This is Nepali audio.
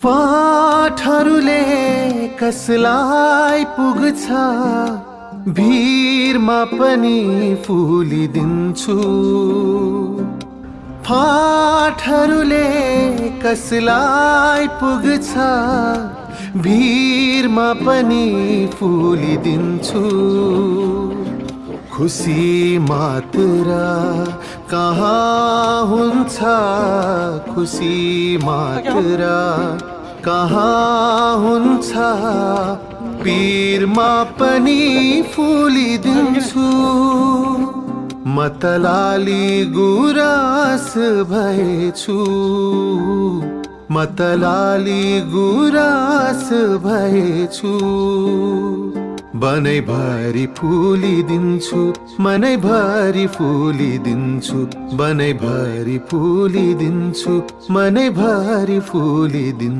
पाठहरूले कसलाई पुग्छ भिरमा पनि फुलिदिन्छु। पाठहरूले कसलाई पुग्छ भिरमा पनि फुलिदिन्छु। खुसी मात्र कहाँ हुन्छ, खुसी मात्र कहाँ हुन्छ, पीरमा पनि फुलिदिन्छु। मतलाली गुराँस भएछु, मतलाली गुराँस भएछु। बनैभरि फुलिदिन्छु, मनैभरि फुलिदिन्छु, बनैभरि फुलिदिन्छु, मनैभरि फुलिदिन्छु।